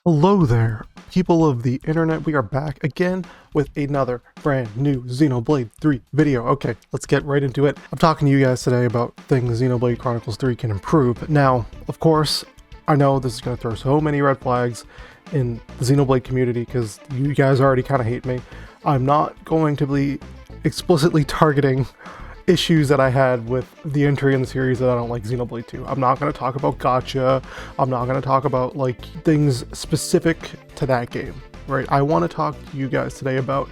Hello there, people of the internet. We are back again with another brand new Xenoblade 3 video. Okay, let's get right into it. I'm talking to you guys today about things Xenoblade Chronicles 3 can improve. Now, of course, I know this is going to throw so many red flags in the Xenoblade community because you guys already kind of hate me. I'm not going to be explicitly targeting issues that I had with the entry in the series that I don't like Xenoblade 2. I'm not going to talk about gotcha. I'm not going to talk about like things specific to that game, right? I want to talk to you guys today about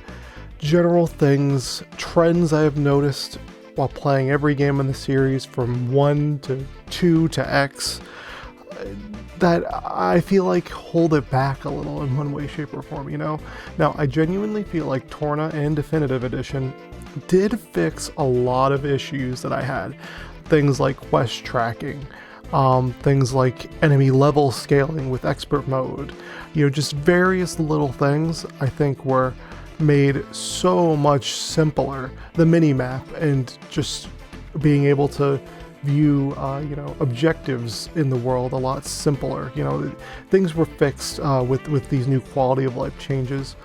general things, trends I have noticed while playing every game in the series from 1 to 2 to X that I feel like hold it back a little in one way, shape, or form, you know? Now, I genuinely feel like Torna and Definitive Edition did fix a lot of issues that I had. Things like quest tracking, things like enemy level scaling with expert mode, you know, just various little things I think were made so much simpler. The mini-map and just being able to view objectives in the world a lot simpler. You know, things were fixed with these new quality of life changes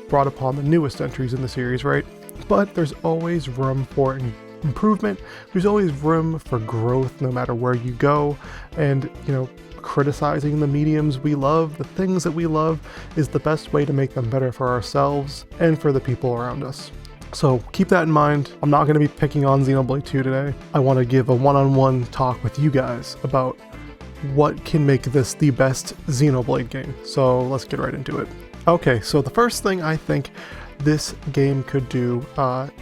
brought upon the newest entries in the series, right? But there's always room for improvement. There's always room for growth no matter where you go. And, you know, criticizing the mediums we love, the things that we love, is the best way to make them better for ourselves and for the people around us. So keep that in mind. I'm not going to be picking on Xenoblade 2 today. I want to give a one-on-one talk with you guys about what can make this the best Xenoblade game. So let's get right into it. Okay, so the first thing I think this game could do,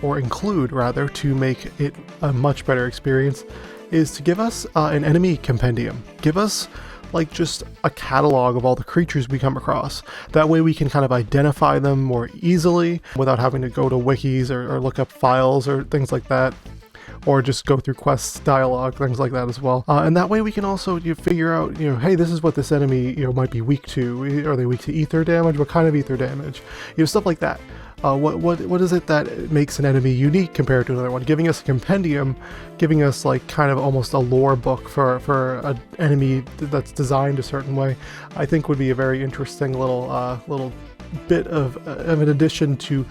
or include rather, to make it a much better experience is to give us an enemy compendium. Give us like just a catalog of all the creatures we come across. That way we can kind of identify them more easily without having to go to wikis or look up files or things like that, or just go through quests, dialogue, things like that as well. And that way we can also figure out, you know, hey, this is what this enemy, you know, might be weak to. Are they weak to ether damage? What kind of ether damage? You know, stuff like that. What is it that makes an enemy unique compared to another one? Giving us a compendium, giving us like kind of almost a lore book for an enemy that's designed a certain way, I think would be a very interesting little bit of an addition to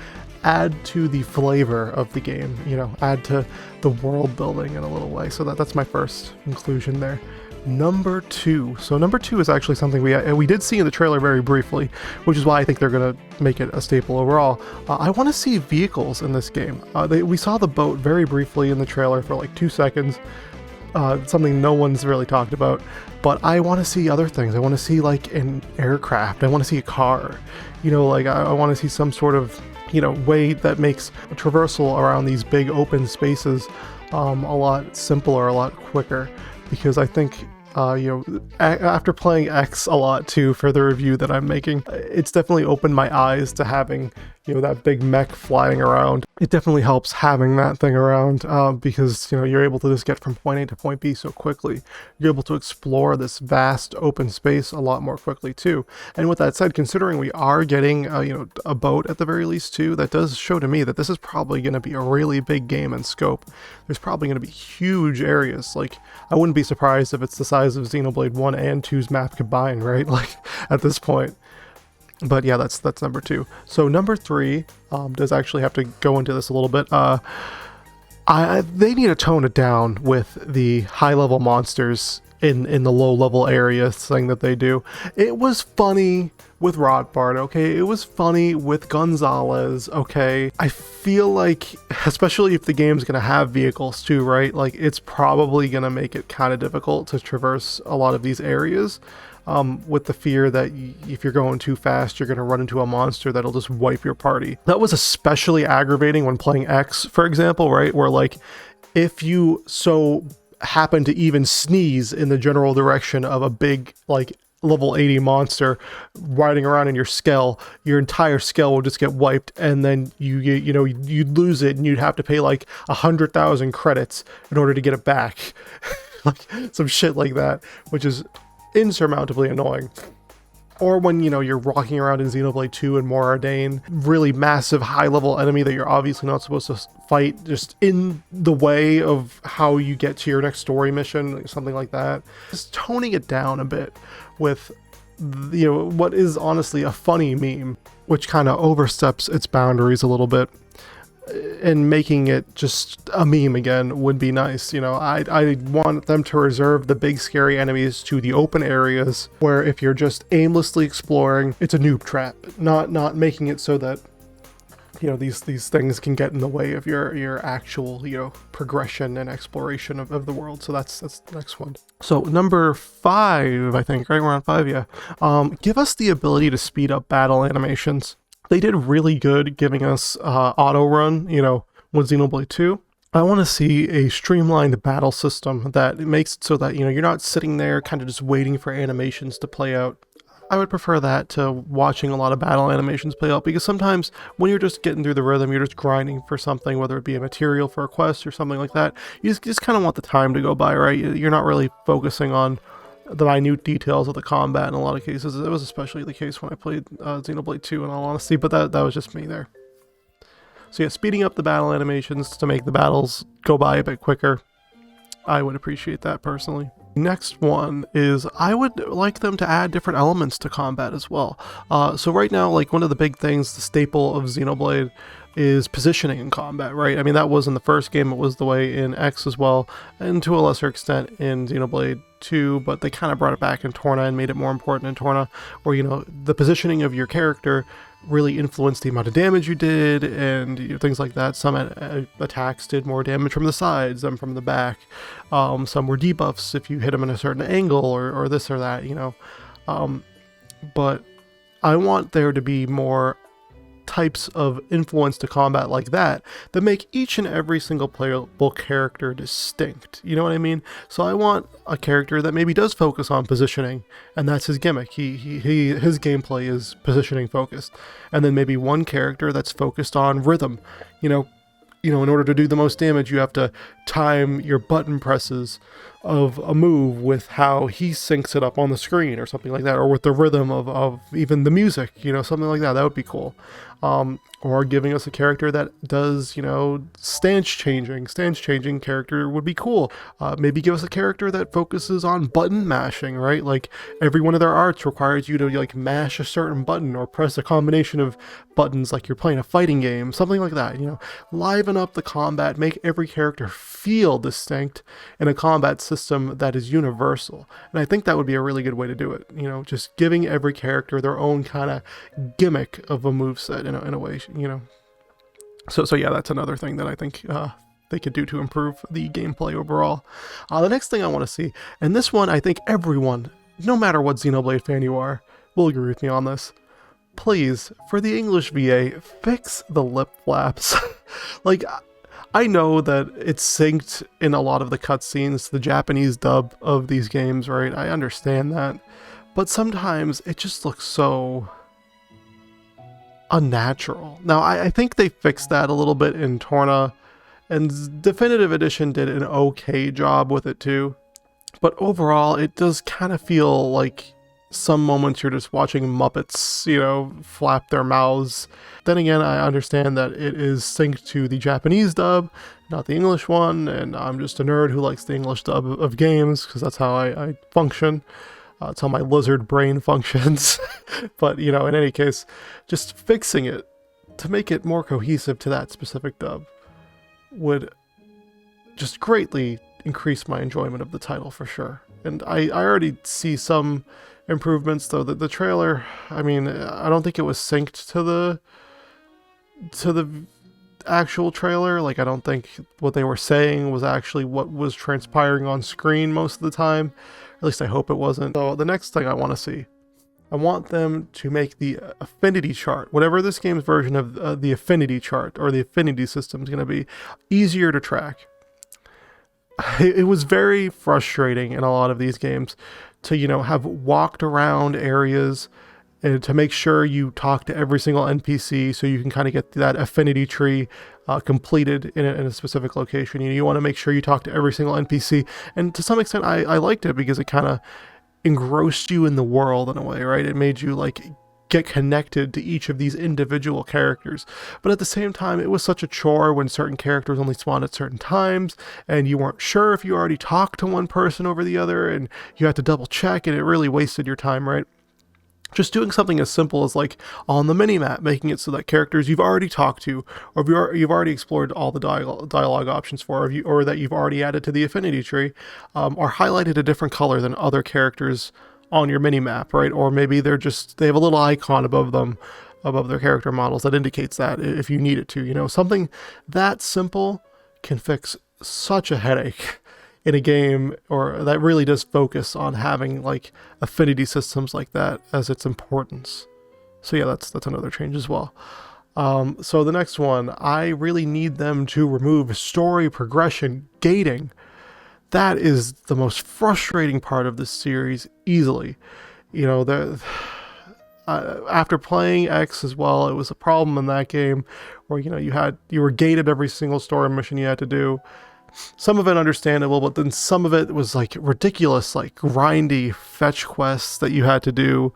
add to the flavor of the game, you know, add to the world building in a little way. So that's my first inclusion there. Number 2. So number 2 is actually something we did see in the trailer very briefly, which is why I think they're going to make it a staple overall. I want to see vehicles in this game. We saw the boat very briefly in the trailer for like 2 seconds, something no one's really talked about, but I want to see other things. I want to see like an aircraft. I want to see a car. You know, like I want to see some sort of, you know, way that makes traversal around these big open spaces a lot simpler, a lot quicker, because I think after playing X a lot too for the review that I'm making, it's definitely opened my eyes to having, you know, that big mech flying around. It definitely helps having that thing around because, you know, you're able to just get from point A to point B so quickly. You're able to explore this vast open space a lot more quickly too. And with that said, considering we are getting a boat at the very least too, that does show to me that this is probably going to be a really big game in scope. There's probably going to be huge areas. Like, I wouldn't be surprised if it's the size of Xenoblade 1 and 2's map combined, right? Like, at this point. But yeah, that's number 2. So number 3 does actually have to go into this a little bit. They need to tone it down with the high-level monsters in the low-level area thing that they do. It was funny with Rodbard, okay? It was funny with Gonzalez, okay? I feel like, especially if the game's gonna have vehicles too, right? Like, it's probably gonna make it kind of difficult to traverse a lot of these areas. With the fear that if you're going too fast, you're going to run into a monster that'll just wipe your party. That was especially aggravating when playing X, for example, right? Where like, if you so happen to even sneeze in the general direction of a big, like, level 80 monster riding around in your Skell, your entire Skell will just get wiped, and then you'd lose it, and you'd have to pay like 100,000 credits in order to get it back. Like, some shit like that, which is insurmountably annoying. Or when, you know, you're walking around in Xenoblade 2 and Moradane, really massive high-level enemy that you're obviously not supposed to fight, just in the way of how you get to your next story mission, something like that. Just toning it down a bit with what is honestly a funny meme, which kind of oversteps its boundaries a little bit, and making it just a meme again would be nice. I want them to reserve the big scary enemies to the open areas where if you're just aimlessly exploring, it's a noob trap, not making it so that these things can get in the way of your actual progression and exploration of the world. So that's the next one. So number 5, I think, right? We're on 5, yeah. Give us the ability to speed up battle animations. They did really good giving us auto run, with Xenoblade 2. I want to see a streamlined battle system that makes it so that, you're not sitting there kind of just waiting for animations to play out. I would prefer that to watching a lot of battle animations play out, because sometimes when you're just getting through the rhythm, you're just grinding for something, whether it be a material for a quest or something like that. You just kind of want the time to go by, right? You're not really focusing on the minute details of the combat in a lot of cases. It was especially the case when I played Xenoblade 2, in all honesty, but that was just me there. So yeah, speeding up the battle animations to make the battles go by a bit quicker, I would appreciate that personally. Next one is I would like them to add different elements to combat as well. So right now, like one of the big things, the staple of Xenoblade is positioning in combat, right? I mean, that was in the first game, it was the way in X as well, and to a lesser extent in Xenoblade 2, but they kind of brought it back in Torna and made it more important in Torna, where, the positioning of your character really influenced the amount of damage you did, and things like that. Some attacks did more damage from the sides, some from the back. Some were debuffs if you hit them in a certain angle, or this or that, But I want there to be more types of influence to combat like that make each and every single playable character distinct. You know what I mean? So I want a character that maybe does focus on positioning, and that's his gimmick. His gameplay is positioning focused, and then maybe one character that's focused on rhythm. In order to do the most damage, you have to time your button presses of a move with how he syncs it up on the screen or something like that, or with the rhythm of even the music, something like that. That would be cool. Or giving us a character that does, stance changing character would be cool. Maybe give us a character that focuses on button mashing, right? Like every one of their arts requires you to mash a certain button or press a combination of buttons like you're playing a fighting game, something like that. Liven up the combat, make every character feel distinct in a combat system that is universal. And I think that would be a really good way to do it. Just giving every character their own kind of gimmick of a moveset in a way. So yeah, that's another thing that I think they could do to improve the gameplay overall. The next thing I want to see, and this one I think everyone, no matter what Xenoblade fan you are, will agree with me on this. Please, for the English VA, fix the lip flaps. I know that it's synced in a lot of the cutscenes, the Japanese dub of these games, right? I understand that. But sometimes it just looks so unnatural. Now, I think they fixed that a little bit in Torna, and Definitive Edition did an okay job with it too. But overall, it does kind of feel like some moments you're just watching Muppets, flap their mouths. Then again, I understand that it is synced to the Japanese dub, not the English one, and I'm just a nerd who likes the English dub of games, because that's how I function. It's how my lizard brain functions. But, in any case, just fixing it to make it more cohesive to that specific dub would just greatly increase my enjoyment of the title for sure. And I already see some improvements, though. The trailer, I mean, I don't think it was synced to the actual trailer. I don't think what they were saying was actually what was transpiring on screen most of the time. At least I hope it wasn't. So the next thing I want to see, I want them to make the affinity chart, whatever this game's version of the affinity chart or the affinity system is going to be, easier to track. It was very frustrating in a lot of these games to, have walked around areas and to make sure you talk to every single NPC so you can kind of get that affinity tree completed in a specific location. You want to make sure you talk to every single NPC, and to some extent I liked it because it kind of engrossed you in the world in a way, right? It made you get connected to each of these individual characters. But at the same time, it was such a chore when certain characters only spawned at certain times, and you weren't sure if you already talked to one person over the other, and you had to double check, and it really wasted your time, right? Just doing something as simple as like on the minimap, making it so that characters you've already talked to, or you've already explored all the dialogue options for, or that you've already added to the affinity tree, are highlighted a different color than other characters on your minimap, right? Or maybe they have a little icon above them, above their character models that indicates that if you need it to. Something that simple can fix such a headache in a game, or that really does focus on having like affinity systems like that as its importance. So yeah, that's another change as well. So the next one, I really need them to remove story progression gating. That is the most frustrating part of this series easily. After playing X as well, it was a problem in that game where you were gated every single story mission you had to do. Some of it understandable, but then some of it was like ridiculous, like grindy fetch quests that you had to do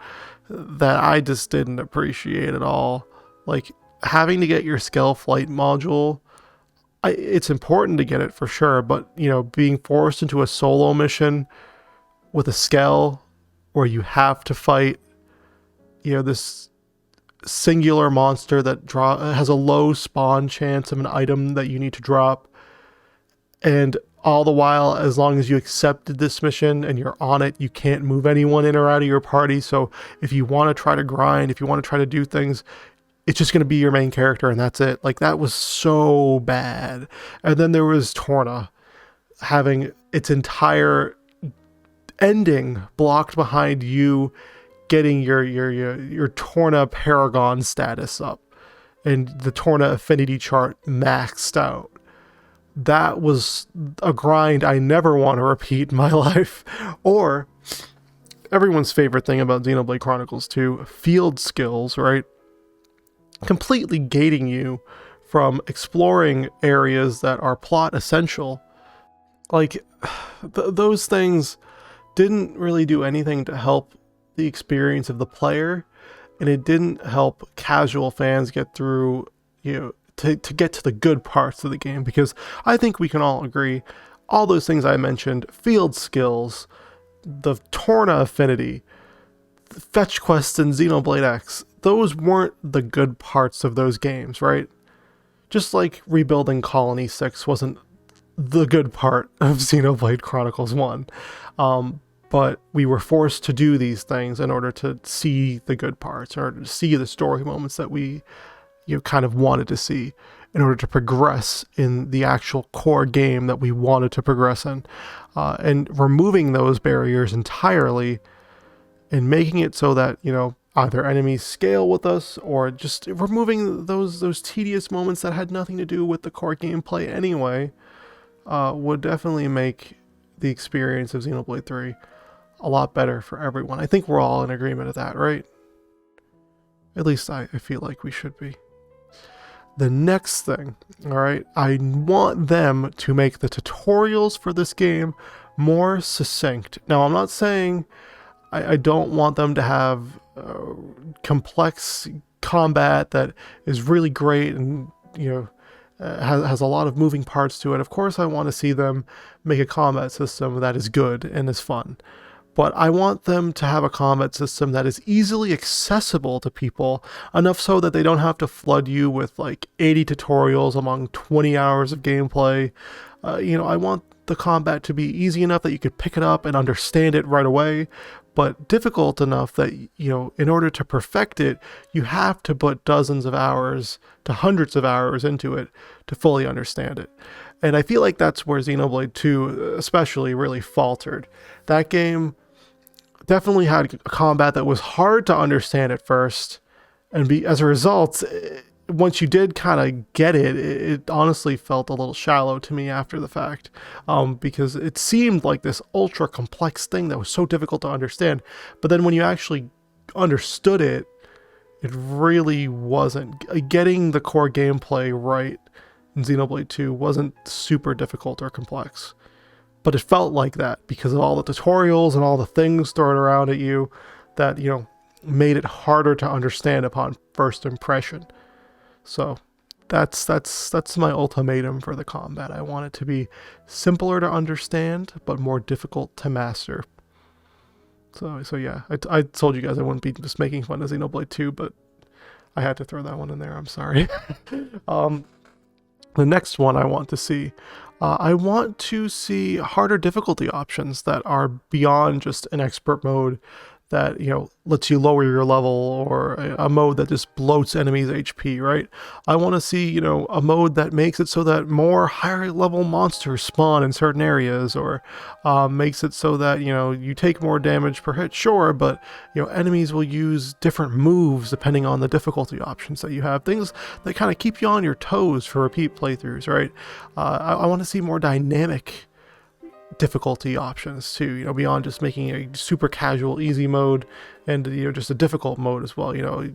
that I just didn't appreciate at all. Like having to get your scale flight module, it's important to get it for sure, but being forced into a solo mission with a scale where you have to fight this singular monster that has a low spawn chance of an item that you need to drop. And all the while, as long as you accepted this mission and you're on it, you can't move anyone in or out of your party. So if you want to try to grind, if you want to try to do things, it's just going to be your main character and that's it. Like that was so bad. And then there was Torna having its entire ending blocked behind you getting your Torna Paragon status up and the Torna affinity chart maxed out. That was a grind I never want to repeat in my life. Or everyone's favorite thing about Xenoblade Chronicles 2, field skills, right? Completely gating you from exploring areas that are plot essential. Like, those things didn't really do anything to help the experience of the player, and it didn't help casual fans get through, to get to the good parts of the game, because I think we can all agree all those things I mentioned, field skills, the Torna affinity, the fetch quests in Xenoblade X, those weren't the good parts of those games, right? Just like rebuilding Colony 6 wasn't the good part of Xenoblade Chronicles 1. But we were forced to do these things in order to see the good parts, or to see the story moments that we kind of wanted to see in order to progress in the actual core game that we wanted to progress in. And removing those barriers entirely and making it so that, either enemies scale with us, or just removing those tedious moments that had nothing to do with the core gameplay anyway, would definitely make the experience of Xenoblade 3 a lot better for everyone. I think we're all in agreement of that, right? At least I feel like we should be. The next thing, all right, I want them to make the tutorials for this game more succinct. Now, I'm not saying I don't want them to have complex combat that is really great and, has a lot of moving parts to it. Of course, I want to see them make a combat system that is good and is fun. But I want them to have a combat system that is easily accessible to people, enough so that they don't have to flood you with like 80 tutorials among 20 hours of gameplay. I want the combat to be easy enough that you could pick it up and understand it right away, but difficult enough that, in order to perfect it, you have to put dozens of hours to hundreds of hours into it to fully understand it. And I feel like that's where Xenoblade 2 especially really faltered. That game definitely had a combat that was hard to understand at first, and as a result, once you did kind of get it, it honestly felt a little shallow to me after the fact, because it seemed like this ultra complex thing that was so difficult to understand. But then when you actually understood it, it really wasn't. Getting the core gameplay right in Xenoblade 2 wasn't super difficult or complex. But it felt like that because of all the tutorials and all the things thrown around at you that, made it harder to understand upon first impression. So that's my ultimatum for the combat. I want it to be simpler to understand, but more difficult to master. So yeah, I told you guys I wouldn't be just making fun of Xenoblade 2, but I had to throw that one in there. I'm sorry. The next one I want to see, I want to see harder difficulty options that are beyond just an expert mode that, you know, lets you lower your level, or a mode that just bloats enemies HP, right? I want to see, you know, a mode that makes it so that more higher level monsters spawn in certain areas, or makes it so that, you know, you take more damage per hit, sure, but, you know, enemies will use different moves depending on the difficulty options that you have. Things that kind of keep you on your toes for repeat playthroughs, right? I want to see more dynamic difficulty options too, you know, beyond just making a super casual easy mode and, you know, just a difficult mode as well, you know,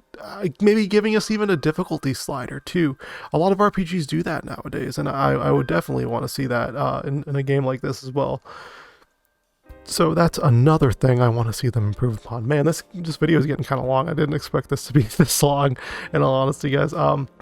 maybe giving us even a difficulty slider too. A lot of RPGs do that nowadays, and I would definitely want to see that in a game like this as well. So that's another thing I want to see them improve upon. Man, this video is getting kind of long. I didn't expect this to be this long, in all honesty, guys.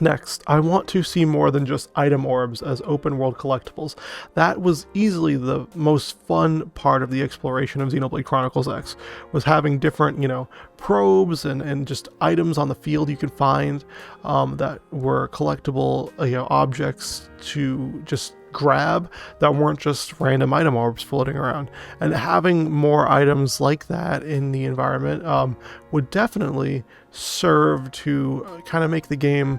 Next, I want to see more than just item orbs as open world collectibles. That was easily the most fun part of the exploration of Xenoblade Chronicles X, was having different, you know, probes and just items on the field you can find that were collectible, you know, objects to just grab that weren't just random item orbs floating around. And having more items like that in the environment would definitely serve to kind of make the game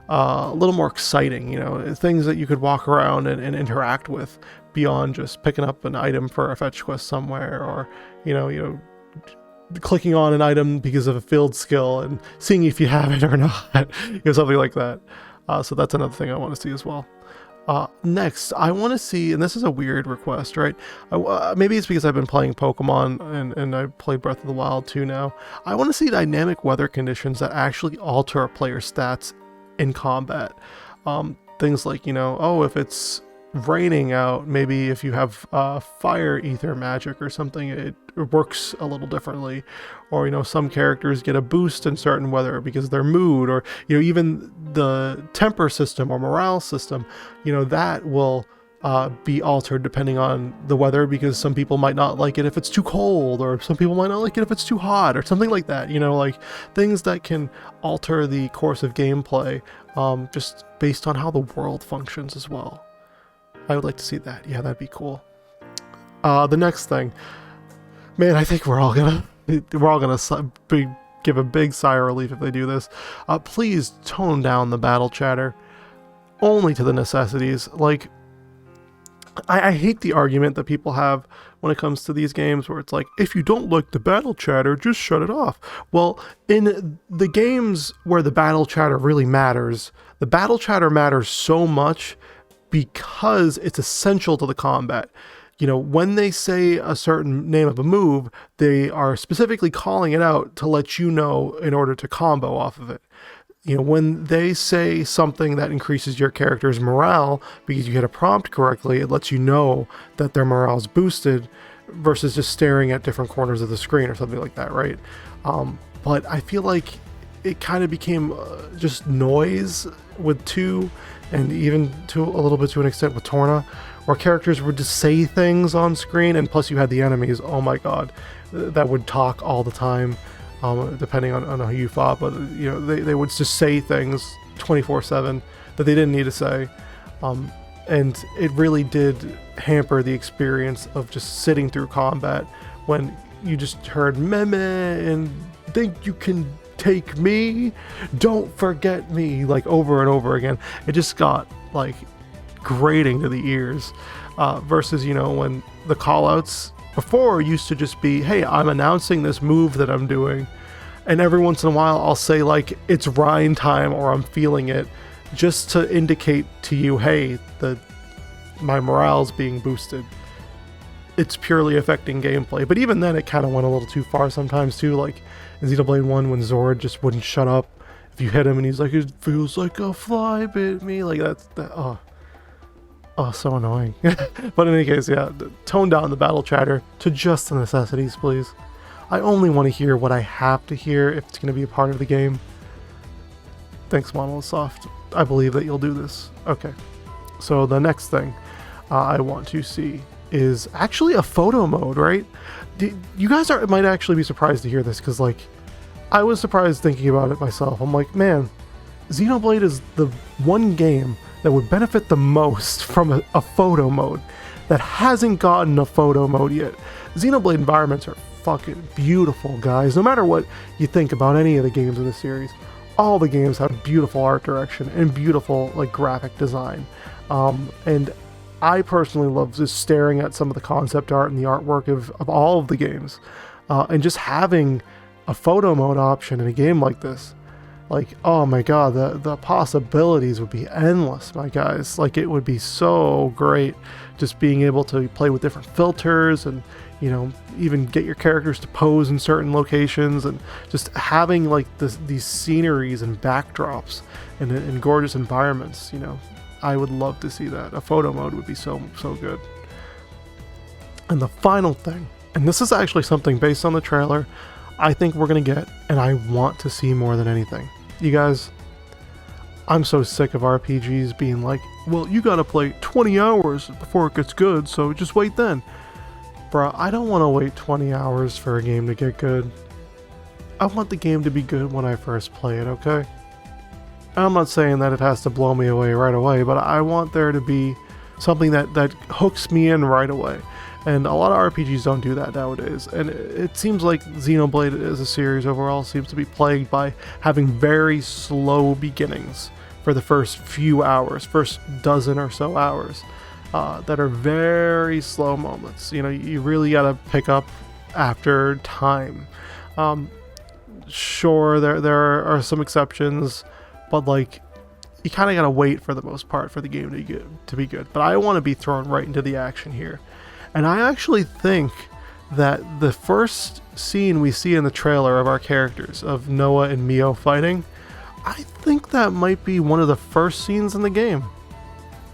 a little more exciting, you know, things that you could walk around and interact with beyond just picking up an item for a fetch quest somewhere, or you know clicking on an item because of a field skill and seeing if you have it or not, you know, something like that. So that's another thing I want to see as well. Next, I want to see, and this is a weird request, right? Maybe it's because I've been playing Pokemon and I played Breath of the Wild 2 now. I want to see dynamic weather conditions that actually alter a player's stats in combat. Things like, you know, oh, if it's raining out, maybe if you have fire ether magic or something, it works a little differently. Or, you know, some characters get a boost in certain weather because of their mood, or, you know, even the temper system or morale system, you know, that will be altered depending on the weather, because some people might not like it if it's too cold, or some people might not like it if it's too hot, or something like that, you know, like things that can alter the course of gameplay just based on how the world functions as well. I would like to see that. Yeah, that'd be cool. The next thing, man, I think we're all gonna give a big sigh of relief if they do this. Please tone down the battle chatter, only to the necessities. Like, I hate the argument that people have when it comes to these games where it's like, if you don't like the battle chatter, just shut it off. Well, in the games where the battle chatter really matters, the battle chatter matters so much because it's essential to the combat. You know, when they say a certain name of a move, they are specifically calling it out to let you know in order to combo off of it. You know, when they say something that increases your character's morale because you hit a prompt correctly, it lets you know that their morale is boosted versus just staring at different corners of the screen or something like that, right? But I feel like it kind of became just noise with 2, and even to a little bit to an extent with Torna, where characters would just say things on screen, and plus you had the enemies, oh my god, that would talk all the time, depending on how you fought, but you know, they would just say things 24/7 that they didn't need to say, and it really did hamper the experience of just sitting through combat when you just heard meme and think you can take me, don't forget me, like over and over again. It just got like grating to the ears, versus, you know, when the callouts before used to just be, hey, I'm announcing this move that I'm doing, and every once in a while I'll say like it's Rhine time or I'm feeling it, just to indicate to you, hey, my morale's being boosted. It's purely affecting gameplay. But even then, it kind of went a little too far sometimes too, like in Xenoblade 1 when Zord just wouldn't shut up if you hit him and he's like, it feels like a fly bit me, like oh, so annoying. But in any case, yeah, tone down the battle chatter to just the necessities, please. I only want to hear what I have to hear if it's going to be a part of the game. Thanks, Monolith Soft. I believe that you'll do this. Okay, so the next thing I want to see is actually a photo mode, right? You guys might actually be surprised to hear this, because like I was surprised thinking about it myself. I'm like, man, Xenoblade is the one game that would benefit the most from a photo mode that hasn't gotten a photo mode yet. Xenoblade environments are fucking beautiful, guys. No matter what you think about any of the games in the series, all the games have beautiful art direction and beautiful like graphic design. And I personally love just staring at some of the concept art and the artwork of all of the games, and just having a photo mode option in a game like this. Like, oh my god, the possibilities would be endless, my guys. Like, it would be so great just being able to play with different filters and, you know, even get your characters to pose in certain locations, and just having like these sceneries and backdrops and gorgeous environments. You know, I would love to see that. A photo mode would be so good. And the final thing, and this is actually something based on the trailer, I think we're going to get, and I want to see more than anything. You guys, I'm so sick of RPGs being like, well, you got to play 20 hours before it gets good, so just wait then. Bruh, I don't want to wait 20 hours for a game to get good. I want the game to be good when I first play it, okay? I'm not saying that it has to blow me away right away, but I want there to be something that hooks me in right away. And a lot of RPGs don't do that nowadays, and it seems like Xenoblade as a series overall seems to be plagued by having very slow beginnings for the first few hours, first dozen or so hours, that are very slow moments. You know, you really gotta pick up after time. Sure, there are some exceptions, but like, you kind of gotta wait for the most part for the game to be good. But I want to be thrown right into the action here. And I actually think that the first scene we see in the trailer of our characters, of Noah and Mio fighting, I think that might be one of the first scenes in the game.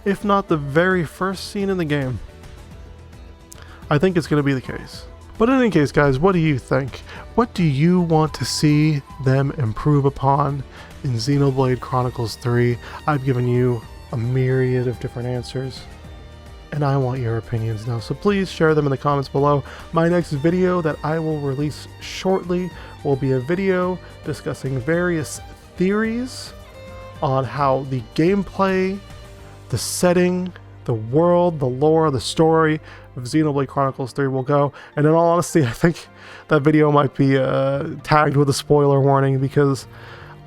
If not the very first scene in the game. I think it's going to be the case. But in any case, guys, what do you think? What do you want to see them improve upon in Xenoblade Chronicles 3? I've given you a myriad of different answers, and I want your opinions now, so please share them in the comments below. My next video that I will release shortly will be a video discussing various theories on how the gameplay, the setting, the world, the lore, the story of Xenoblade Chronicles 3 will go. And in all honesty, I think that video might be tagged with a spoiler warning, because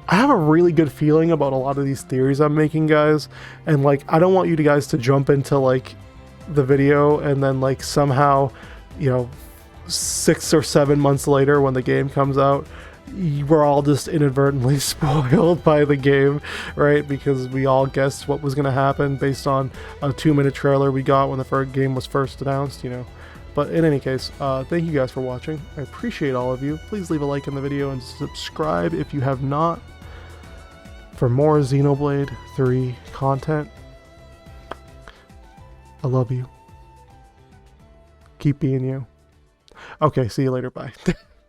I have a really good feeling about a lot of these theories I'm making, guys. And like, I don't want you guys to jump into like the video and then like somehow, you know, 6 or 7 months later when the game comes out, we're all just inadvertently spoiled by the game, right? Because we all guessed what was going to happen based on a 2-minute trailer we got when the first game was first announced, you know. But in any case, thank you guys for watching. I appreciate all of you. Please leave a like in the video and subscribe if you have not for more Xenoblade 3 content. I love you. Keep being you. Okay, see you later. Bye.